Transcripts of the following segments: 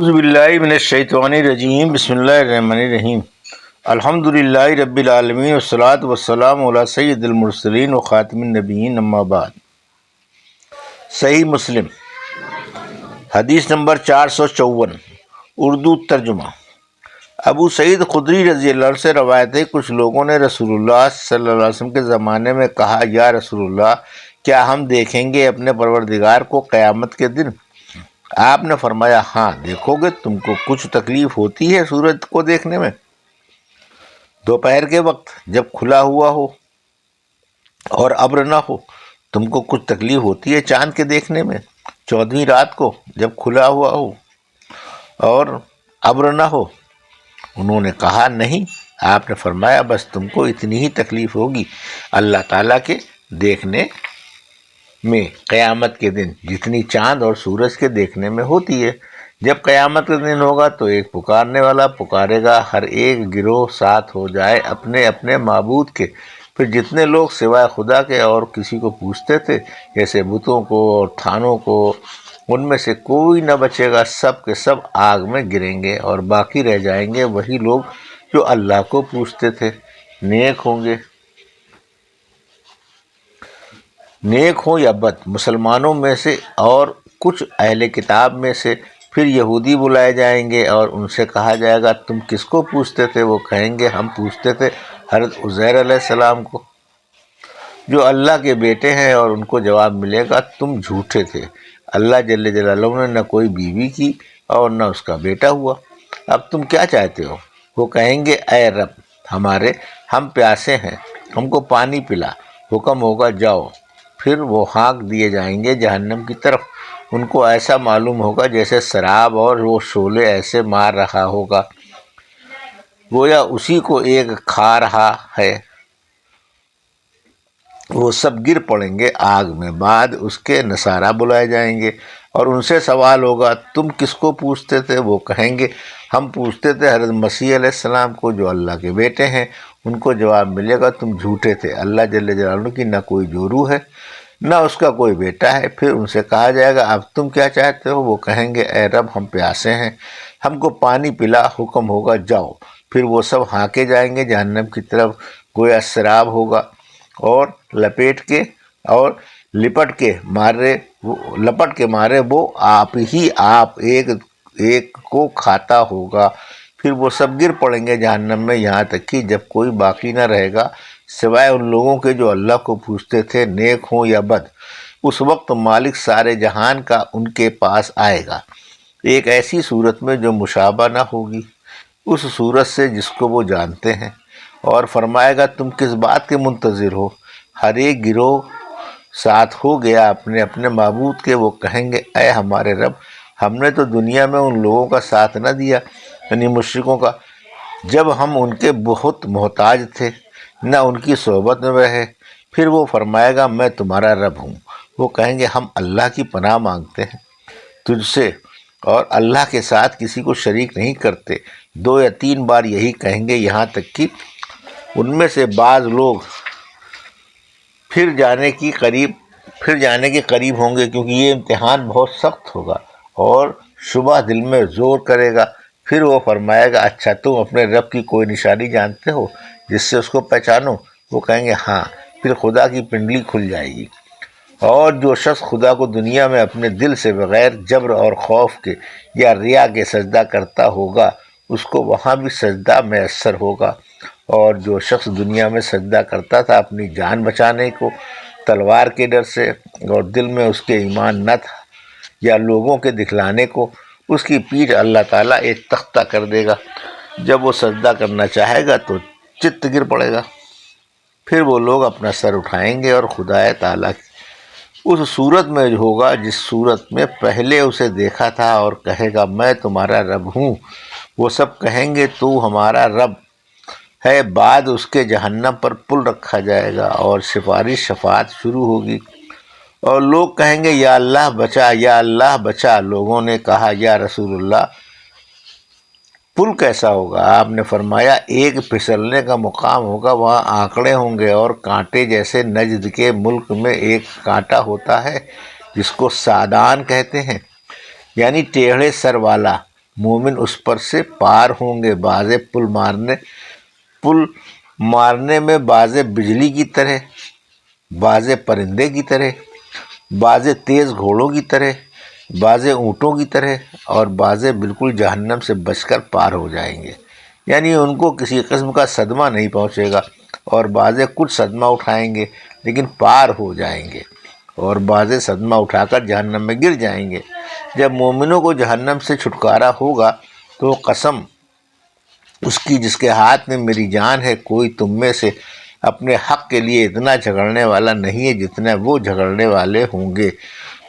اعوذ باللہ من الشیطان الرجیم بسم اللہ الرحمن الرحیم الحمد للہ رب العالمین والصلاة والسلام علی سید المرسلین و خاتم النبیین اما بعد۔ صحیح مسلم حدیث نمبر 454 اردو ترجمہ۔ ابو سعید خدری رضی اللہ عنہ سے روایت ہے، کچھ لوگوں نے رسول اللہ صلی اللہ علیہ وسلم کے زمانے میں کہا، یا رسول اللہ، کیا ہم دیکھیں گے اپنے پروردگار کو قیامت کے دن؟ آپ نے فرمایا، ہاں دیکھو گے۔ تم کو کچھ تکلیف ہوتی ہے سورج کو دیکھنے میں؟ دوپہر کے وقت جب کھلا ہوا ہو اور ابر نہ ہو، تم کو کچھ تکلیف ہوتی ہے چاند کے دیکھنے میں؟ 14ویں رات کو جب کھلا ہوا ہو اور ابر نہ ہو؟ انہوں نے کہا، نہیں۔ آپ نے فرمایا، بس تم کو اتنی ہی تکلیف ہوگی اللہ تعالیٰ کے دیکھنے میں قیامت کے دن جتنی چاند اور سورج کے دیکھنے میں ہوتی ہے۔ جب قیامت کا دن ہوگا تو ایک پکارنے والا پکارے گا، ہر ایک گروہ ساتھ ہو جائے اپنے اپنے معبود کے۔ پھر جتنے لوگ سوائے خدا کے اور کسی کو پوچھتے تھے، جیسے بتوں کو اور تھانوں کو، ان میں سے کوئی نہ بچے گا، سب کے سب آگ میں گریں گے، اور باقی رہ جائیں گے وہی لوگ جو اللہ کو پوچھتے تھے۔ نیک ہوں گے، نیک ہوں یا بد، مسلمانوں میں سے اور کچھ اہل کتاب میں سے۔ پھر یہودی بلائے جائیں گے اور ان سے کہا جائے گا، تم کس کو پوچھتے تھے؟ وہ کہیں گے، ہم پوچھتے تھے حضرت عزیر علیہ السلام کو، جو اللہ کے بیٹے ہیں، اور ان کو جواب ملے گا، تم جھوٹے تھے۔ اللہ جل جلالہ نے نہ کوئی بیوی کی اور نہ اس کا بیٹا ہوا، اب تم کیا چاہتے ہو؟ وہ کہیں گے، اے رب ہمارے، ہم پیاسے ہیں، ہم کو پانی پلا۔ حکم ہوگا، جاؤ۔ پھر وہ ہانک دیے جائیں گے جہنم کی طرف۔ ان کو ایسا معلوم ہوگا جیسے سراب اور وہ شعلے ایسے مار رہا ہوگا، گویا اسی کو ایک کھا رہا ہے۔ وہ سب گر پڑیں گے آگ میں۔ بعد اس کے نصارہ بلائے جائیں گے اور ان سے سوال ہوگا، تم کس کو پوچھتے تھے؟ وہ کہیں گے، ہم پوچھتے تھے حضرت مسیح علیہ السلام کو، جو اللہ کے بیٹے ہیں۔ ان کو جواب ملے گا، تم جھوٹے تھے۔ اللہ جل جلالہ کی نہ کوئی جورو ہے نہ اس کا کوئی بیٹا ہے۔ پھر ان سے کہا جائے گا، اب تم کیا چاہتے ہو؟ وہ کہیں گے، اے رب ہم پیاسے ہیں، ہم کو پانی پلا۔ حکم ہوگا، جاؤ۔ پھر وہ سب ہانکے جائیں گے جہنم کی طرف، گویا سراب ہوگا، اور لپٹ کے مارے وہ آپ ہی آپ ایک کو کھاتا ہوگا۔ پھر وہ سب گر پڑیں گے جہنم میں، یہاں تک کہ جب کوئی باقی نہ رہے گا سوائے ان لوگوں کے جو اللہ کو پوچھتے تھے، نیک ہوں یا بد۔ اس وقت مالک سارے جہان کا ان کے پاس آئے گا، ایک ایسی صورت میں جو مشابہ نہ ہوگی اس صورت سے جس کو وہ جانتے ہیں، اور فرمائے گا، تم کس بات کے منتظر ہو؟ ہر ایک گروہ ساتھ ہو گیا اپنے اپنے معبود کے۔ وہ کہیں گے، اے ہمارے رب، ہم نے تو دنیا میں ان لوگوں کا ساتھ نہ دیا، یعنی مشرکوں کا، جب ہم ان کے بہت محتاج تھے، نہ ان کی صحبت میں رہے۔ پھر وہ فرمائے گا، میں تمہارا رب ہوں۔ وہ کہیں گے، ہم اللہ کی پناہ مانگتے ہیں تجھ سے، اور اللہ کے ساتھ کسی کو شریک نہیں کرتے۔ 2 یا 3 بار یہی کہیں گے، یہاں تک کہ ان میں سے بعض لوگ پھر جانے کے قریب ہوں گے، کیونکہ یہ امتحان بہت سخت ہوگا اور شبہ دل میں زور کرے گا۔ پھر وہ فرمائے گا، اچھا تم اپنے رب کی کوئی نشانی جانتے ہو جس سے اس کو پہچانو؟ وہ کہیں گے، ہاں۔ پھر خدا کی پنڈلی کھل جائے گی، اور جو شخص خدا کو دنیا میں اپنے دل سے بغیر جبر اور خوف کے یا ریا کے سجدہ کرتا ہوگا، اس کو وہاں بھی سجدہ میسر ہوگا۔ اور جو شخص دنیا میں سجدہ کرتا تھا اپنی جان بچانے کو تلوار کے ڈر سے، اور دل میں اس کے ایمان نہ تھا یا لوگوں کے دکھلانے کو، اس کی پیٹھ اللہ تعالیٰ ایک تختہ کر دے گا۔ جب وہ سجدہ کرنا چاہے گا تو چت گر پڑے گا۔ پھر وہ لوگ اپنا سر اٹھائیں گے اور خدا تعالیٰ کی اس صورت میں ہوگا جس صورت میں پہلے اسے دیکھا تھا، اور کہے گا، میں تمہارا رب ہوں۔ وہ سب کہیں گے، تو ہمارا رب ہے۔ بعد اس کے جہنم پر پل رکھا جائے گا اور شفاعت شروع ہوگی، اور لوگ کہیں گے، یا اللہ بچا، یا اللہ بچا۔ لوگوں نے کہا، یا رسول اللہ، پل کیسا ہوگا؟ آپ نے فرمایا، ایک پھسلنے کا مقام ہوگا، وہاں آنکڑے ہوں گے اور کانٹے، جیسے نجد کے ملک میں ایک کانٹا ہوتا ہے جس کو سادان کہتے ہیں، یعنی ٹیڑھے سر والا، مومن اس پر سے پار ہوں گے، بعض پل مارنے میں بعض بجلی کی طرح، بعض پرندے کی طرح، بعض تیز گھوڑوں کی طرح، بعض اونٹوں کی طرح، اور بعض بالکل جہنم سے بچ کر پار ہو جائیں گے، یعنی ان کو کسی قسم کا صدمہ نہیں پہنچے گا، اور بعض کچھ صدمہ اٹھائیں گے لیکن پار ہو جائیں گے، اور بعض صدمہ اٹھا کر جہنم میں گر جائیں گے۔ جب مومنوں کو جہنم سے چھٹکارا ہوگا تو قسم اس کی جس کے ہاتھ میں میری جان ہے، کوئی تم میں سے اپنے حق کے لیے اتنا جھگڑنے والا نہیں ہے جتنا وہ جھگڑنے والے ہوں گے۔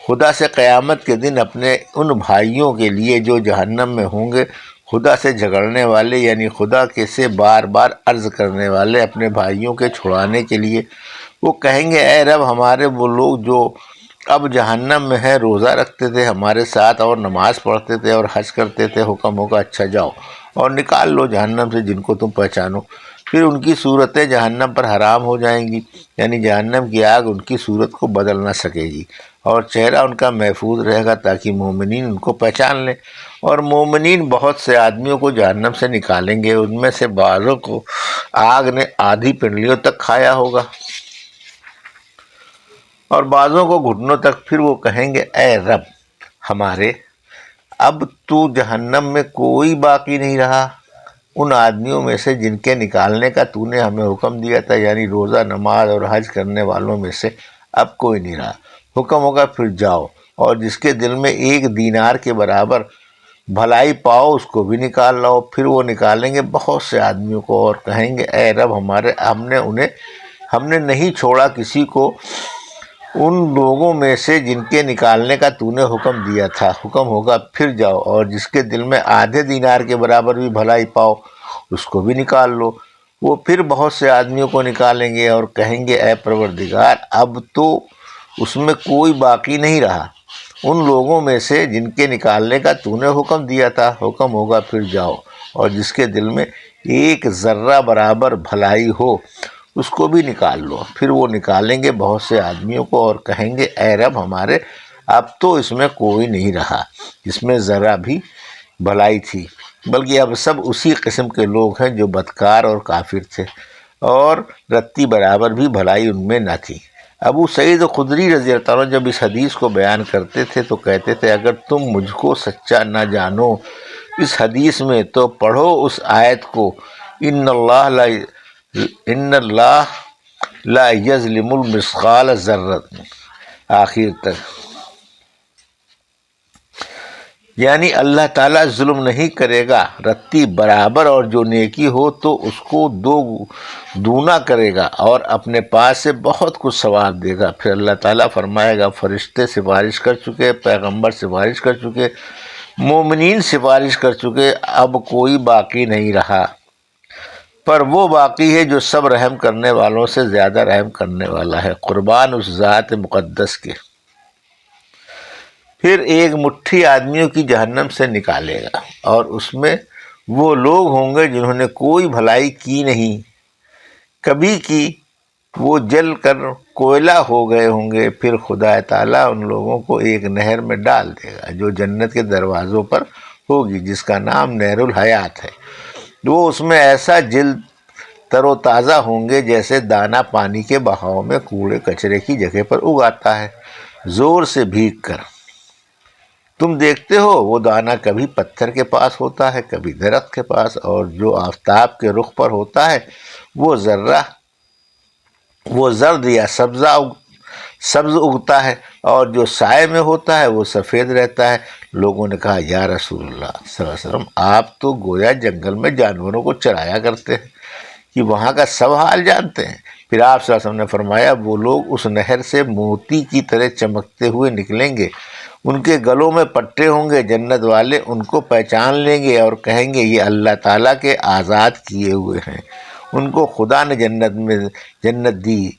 خدا سے قیامت کے دن اپنے ان بھائیوں کے لیے جو جہنم میں ہوں گے، خدا سے جھگڑنے والے یعنی خدا کے سے بار بار عرض کرنے والے اپنے بھائیوں کے چھڑانے کے لیے، وہ کہیں گے اے رب ہمارے وہ لوگ جو اب جہنم میں ہیں روزہ رکھتے تھے ہمارے ساتھ اور نماز پڑھتے تھے اور حج کرتے تھے، حکم ہوگا اچھا جاؤ اور نکال لو جہنم سے جن کو تم پہچانو۔ پھر ان کی صورتیں جہنم پر حرام ہو جائیں گی، یعنی جہنم کی آگ ان کی صورت کو بدل نہ سکے گی، اور چہرہ ان کا محفوظ رہے گا تاکہ مومنین ان کو پہچان لیں۔ اور مومنین بہت سے آدمیوں کو جہنم سے نکالیں گے، ان میں سے بعضوں کو آگ نے آدھی پنڈلیوں تک کھایا ہوگا اور بعضوں کو گھٹنوں تک۔ پھر وہ کہیں گے اے رب ہمارے، اب تو جہنم میں کوئی باقی نہیں رہا ان آدمیوں میں سے جن کے نکالنے کا تو نے ہمیں حکم دیا تھا، یعنی روزہ نماز اور حج کرنے والوں میں سے اب کوئی نہیں رہا۔ حکم ہوگا پھر جاؤ اور جس کے دل میں 1 دینار کے برابر بھلائی پاؤ اس کو بھی نکال لاؤ۔ پھر وہ نکالیں گے بہت سے آدمیوں کو اور کہیں گے اے رب ہمارے، ہم نے نہیں چھوڑا کسی کو ان لوگوں میں سے جن کے نکالنے کا تو نے حکم دیا تھا۔ حکم ہوگا پھر جاؤ اور جس کے دل میں آدھے دینار کے برابر بھی بھلائی پاؤ اس کو بھی نکال لو۔ وہ پھر بہت سے آدمیوں کو نکالیں گے اور کہیں گے اے پروردگار اب تو اس میں کوئی باقی نہیں رہا ان لوگوں میں سے جن کے نکالنے کا تو نے حکم دیا تھا۔ حکم ہوگا پھر جاؤ اور جس کے دل میں 1 ذرہ برابر بھلائی ہو اس کو بھی نکال لو۔ پھر وہ نکالیں گے بہت سے آدمیوں کو اور کہیں گے اے رب ہمارے، اب تو اس میں کوئی نہیں رہا جس میں ذرہ بھی بھلائی تھی، بلکہ اب سب اسی قسم کے لوگ ہیں جو بدکار اور کافر تھے اور رتی برابر بھی بھلائی ان میں نہ تھی۔ ابو سعید خدری رضی اللہ عنہ جب اس حدیث کو بیان کرتے تھے تو کہتے تھے اگر تم مجھ کو سچا نہ جانو اس حدیث میں تو پڑھو اس آیت کو ان اللہ لا یظلم المثقال ذرۃ آخر تک، یعنی اللہ تعالیٰ ظلم نہیں کرے گا رتی برابر، اور جو نیکی ہو تو اس کو 2 دونا کرے گا اور اپنے پاس سے بہت کچھ ثواب دے گا۔ پھر اللہ تعالیٰ فرمائے گا فرشتے سفارش کر چکے، پیغمبر سفارش کر چکے، مومنین سفارش کر چکے، اب کوئی باقی نہیں رہا، پر وہ باقی ہے جو سب رحم کرنے والوں سے زیادہ رحم کرنے والا ہے، قربان اس ذات مقدس کے۔ پھر ایک مٹھی آدمیوں کی جہنم سے نکالے گا اور اس میں وہ لوگ ہوں گے جنہوں نے کوئی بھلائی کی نہیں کبھی کی، وہ جل کر کوئلہ ہو گئے ہوں گے۔ پھر خدا تعالیٰ ان لوگوں کو ایک نہر میں ڈال دے گا جو جنت کے دروازوں پر ہوگی، جس کا نام نہر الحیات ہے۔ وہ اس میں ایسا جلد تر و تازہ ہوں گے جیسے دانہ پانی کے بہاؤ میں کوڑے کچرے کی جگہ پر اگاتا ہے زور سے بھیگ کر۔ تم دیکھتے ہو وہ دانہ کبھی پتھر کے پاس ہوتا ہے کبھی درخت کے پاس، اور جو آفتاب کے رخ پر ہوتا ہے وہ زرد یا سبز اگتا ہے، اور جو سائے میں ہوتا ہے وہ سفید رہتا ہے۔ لوگوں نے کہا یا رسول اللہ صلی اللہ علیہ وسلم آپ تو گویا جنگل میں جانوروں کو چرایا کرتے ہیں کہ وہاں کا سب حال جانتے ہیں۔ پھر آپ صلی اللہ علیہ وسلم نے فرمایا وہ لوگ اس نہر سے موتی کی طرح چمکتے ہوئے نکلیں گے، ان کے گلوں میں پٹے ہوں گے، جنت والے ان کو پہچان لیں گے اور کہیں گے یہ اللہ تعالیٰ کے آزاد کیے ہوئے ہیں، ان کو خدا نے جنت دی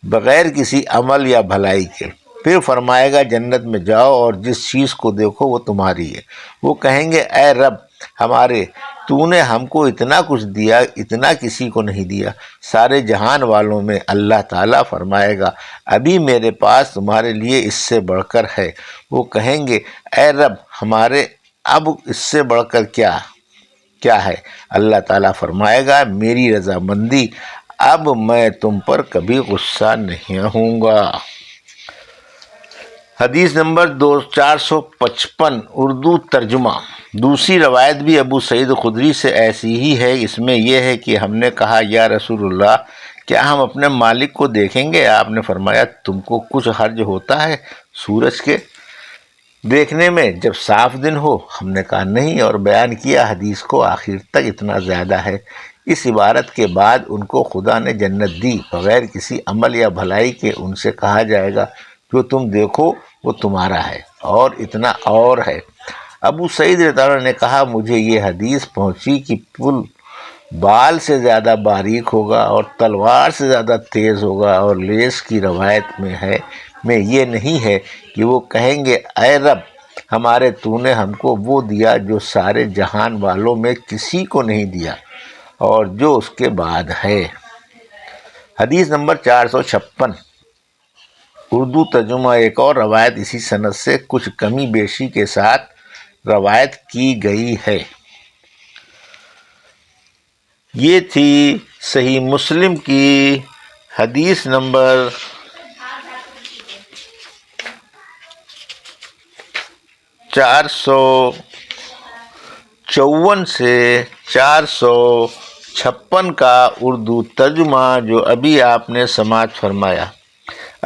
بغیر کسی عمل یا بھلائی کے۔ پھر فرمائے گا جنت میں جاؤ اور جس چیز کو دیکھو وہ تمہاری ہے۔ وہ کہیں گے اے رب ہمارے، تو نے ہم کو اتنا کچھ دیا، اتنا کسی کو نہیں دیا سارے جہان والوں میں۔ اللہ تعالیٰ فرمائے گا ابھی میرے پاس تمہارے لیے اس سے بڑھ کر ہے۔ وہ کہیں گے اے رب ہمارے، اب اس سے بڑھ کر کیا ہے؟ اللہ تعالیٰ فرمائے گا میری رضامندی، اب میں تم پر کبھی غصہ نہیں ہوں گا۔ حدیث نمبر 455 اردو ترجمہ۔ دوسری روایت بھی ابو سعید خدری سے ایسی ہی ہے، اس میں یہ ہے کہ ہم نے کہا یا رسول اللہ کیا ہم اپنے مالک کو دیکھیں گے؟ آپ نے فرمایا تم کو کچھ حرج ہوتا ہے سورج کے دیکھنے میں جب صاف دن ہو؟ ہم نے کہا نہیں، اور بیان کیا حدیث کو آخر تک، اتنا زیادہ ہے اس عبارت کے بعد ان کو خدا نے جنت دی بغیر کسی عمل یا بھلائی کے، ان سے کہا جائے گا جو تم دیکھو وہ تمہارا ہے اور اتنا اور ہے۔ ابو سعید رضی اللہ عنہ نے کہا مجھے یہ حدیث پہنچی کہ پل بال سے زیادہ باریک ہوگا اور تلوار سے زیادہ تیز ہوگا، اور لیس کی روایت میں یہ نہیں ہے کہ وہ کہیں گے اے رب ہمارے تو نے ہم کو وہ دیا جو سارے جہان والوں میں کسی کو نہیں دیا اور جو اس کے بعد ہے۔ حدیث نمبر 456 اردو ترجمہ۔ ایک اور روایت اسی سند سے کچھ کمی بیشی کے ساتھ روایت کی گئی ہے۔ یہ تھی صحیح مسلم کی حدیث نمبر 454 سے 456 کا اردو ترجمہ جو ابھی آپ نے سماعت فرمایا۔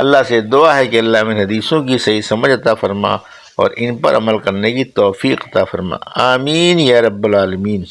اللہ سے دعا ہے کہ اللہ میں حدیثوں کی صحیح سمجھ عطا فرما اور ان پر عمل کرنے کی توفیق عطا فرما، آمین یا رب العالمین۔